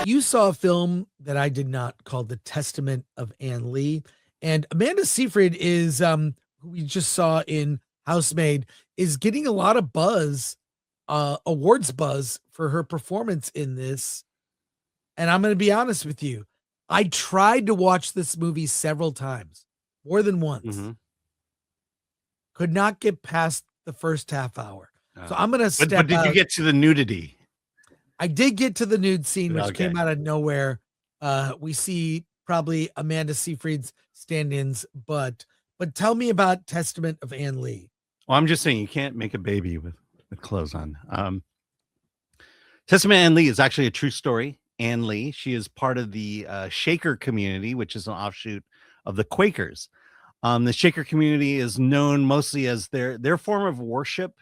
You saw a film that I did not called The Testament of Anne Lee. And Amanda Seyfried is who we just saw in Housemaid is getting a lot of buzz, awards buzz for her performance in this. And I'm going to be honest with you. I tried to watch this movie several times, more than once. Mhm. Could not get past the first half hour. So Oh. I'm going to But step did you out. get to the nudity? I did get to the nude scene, which Okay. came out of nowhere. We see probably Amanda Seyfried's stand-ins, but tell me about Testament of Anne Lee. Well, I'm just saying you can't make a baby with clothes on. Testament of Anne Lee is actually a true story. Anne Lee, she is part of the Shaker community, which is an offshoot of the Quakers. The Shaker community is known mostly as their form of worship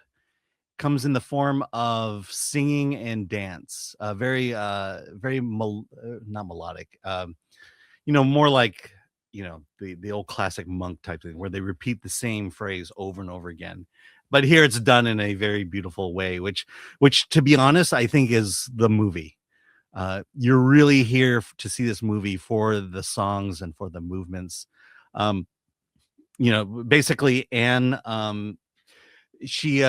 comes in the form of singing and dance. Not melodic. More like the old classic monk type thing where they repeat the same phrase over and over again. But here it's done in a very beautiful way, which to be honest, I think is the movie. You're really here to see this movie for the songs and for the movements. Basically Anne, she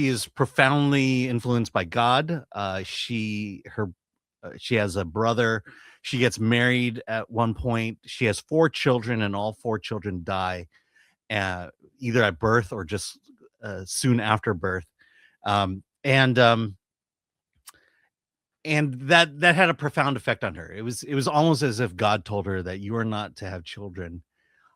is profoundly influenced by God. She has a brother. She gets married at one point. She has 4 children, and all 4 children die either at birth or just soon after birth. And that had a profound effect on her. It was almost as if God told her that you are not to have children,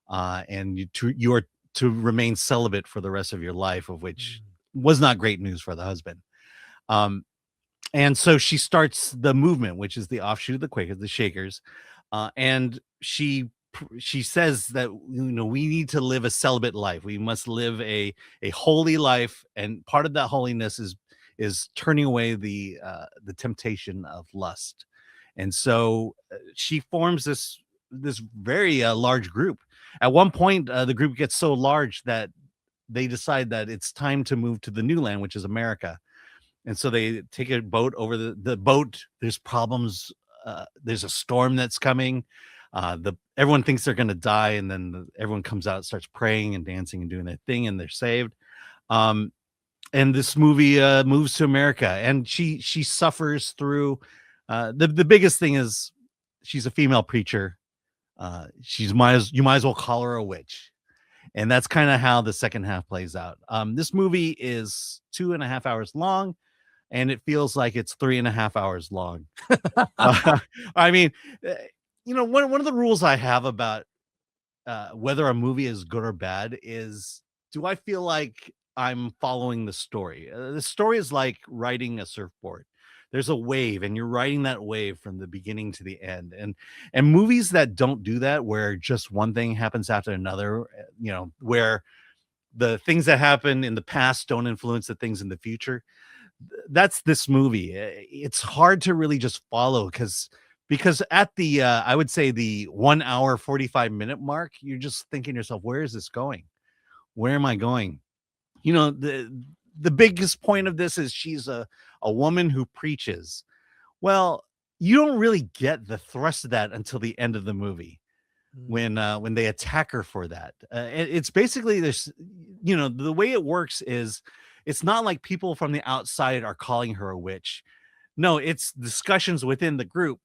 and you are to remain celibate for the rest of your life, of which was not great news for the husband. And so she starts the movement, which is the offshoot of the Quakers, the Shakers, and she says that we need to live a celibate life. We must live a holy life, and part of that holiness is turning away the temptation of lust. And so she forms this very large group. At one point, the group gets so large that they decide that it's time to move to the new land, which is America. And so they take a boat over the boat. There's problems. There's a storm that's coming. Everyone thinks they're going to die. And then everyone comes out, starts praying and dancing and doing their thing, and they're saved. And this movie moves to America, and she suffers through. The biggest thing is she's a female preacher. You might as well call her a witch. And that's kind of how the second half plays out. This movie is 2.5 hours long, and it feels like it's 3.5 hours long. I mean, one of the rules I have about whether a movie is good or bad is, do I feel like I'm following the story? The story is like riding a surfboard. There's a wave, and you're riding that wave from the beginning to the end. And movies that don't do that, where just one thing happens after another, where the things that happen in the past don't influence the things in the future, that's this movie. It's hard to really just follow because at the I would say the 1 hour 45-minute mark, you're just thinking to yourself, where is this going? Where am I going? The biggest point of this is she's a woman who preaches. Well, you don't really get the thrust of that until the end of the movie, when they attack her for that. It's basically this, the way it works is, it's not like people from the outside are calling her a witch. No, it's discussions within the group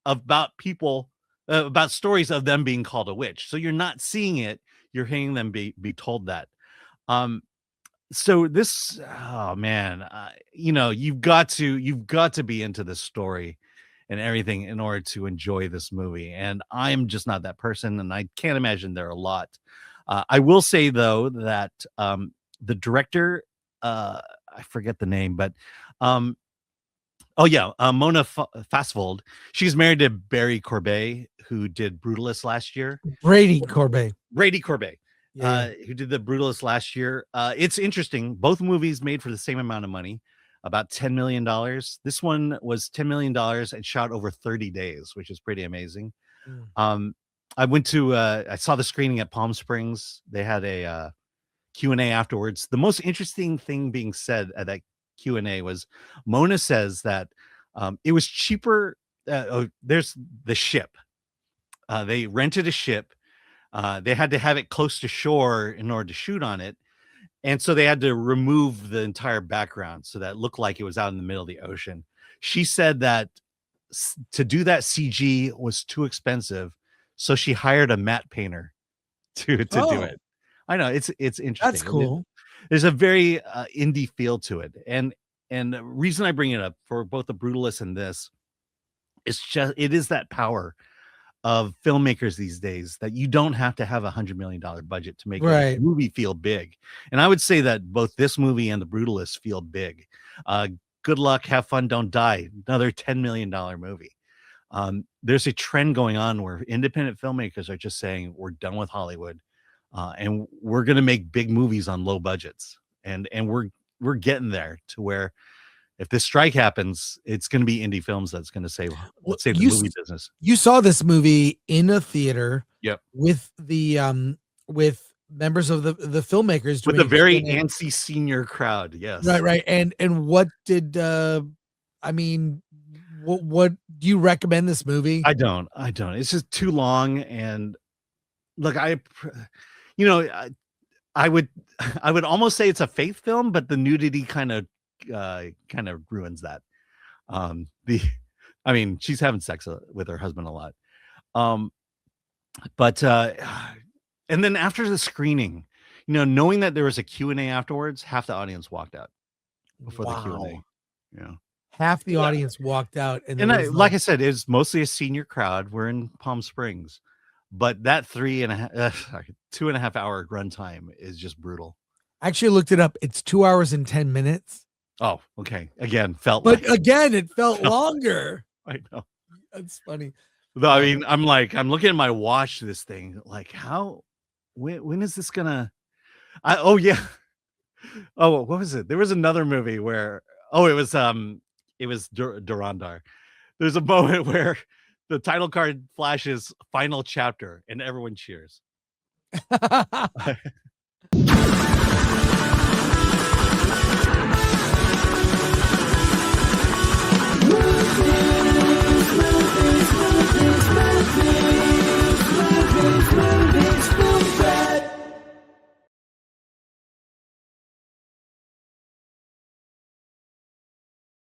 about people, about stories of them being called a witch. So you're not seeing it, you're hearing them be told that. So this, oh man, you've got to be into this story and everything in order to enjoy this movie. And I'm just not that person, and I can't imagine there are a lot. I will say though that the director, I forget the name, but Mona Fassvold, she's married to Barry Corbet, who did Brutalist last year. Brady Corbet. Who did the Brutalist last year. It's interesting. Both movies made for the same amount of money, about $10 million. This one was $10 million and shot over 30 days, which is pretty amazing. I saw the screening at Palm Springs. They had a Q&A afterwards. The most interesting thing being said at that Q&A was Mona says that it was cheaper there's the ship. They rented a ship. They had to have it close to shore in order to shoot on it. And so they had to remove the entire background so that it looked like it was out in the middle of the ocean. She said that to do that CG was too expensive. So she hired a matte painter to do it. I know it's interesting. That's cool. There's a very indie feel to it. And the reason I bring it up for both the Brutalist and this, it is that power of filmmakers these days that you don't have to have $100 million budget to make a movie feel big. And I would say that both this movie and the Brutalist feel big. Good luck, have fun, don't die. Another $10 million movie. There's a trend going on where independent filmmakers are just saying we're done with Hollywood, and we're going to make big movies on low budgets. And we're getting there to where if this strike happens, it's going to be indie films that's going to save the movie business. You saw this movie in a theater, yep, with the with members of the filmmakers, with a very antsy senior crowd. Yes, right. And what did I mean? What do you recommend this movie? I don't. It's just too long. And look, I would almost say it's a faith film, but the nudity kind of ruins that. She's having sex with her husband a lot. And then after the screening, knowing that there was a Q&A afterwards, half the audience walked out before the Q&A. Yeah. Half the audience walked out. And like I said, it's mostly a senior crowd. We're in Palm Springs, but that 2.5 hour runtime is just brutal. I actually looked it up. It's 2 hours and 10 minutes. Oh, okay. Again, it felt longer. I know. That's funny. Though, I mean, I'm looking at my watch, this thing, like when is this gonna, what was it? There was another movie where, it was Durandar. There's a moment where the title card flashes final chapter and everyone cheers.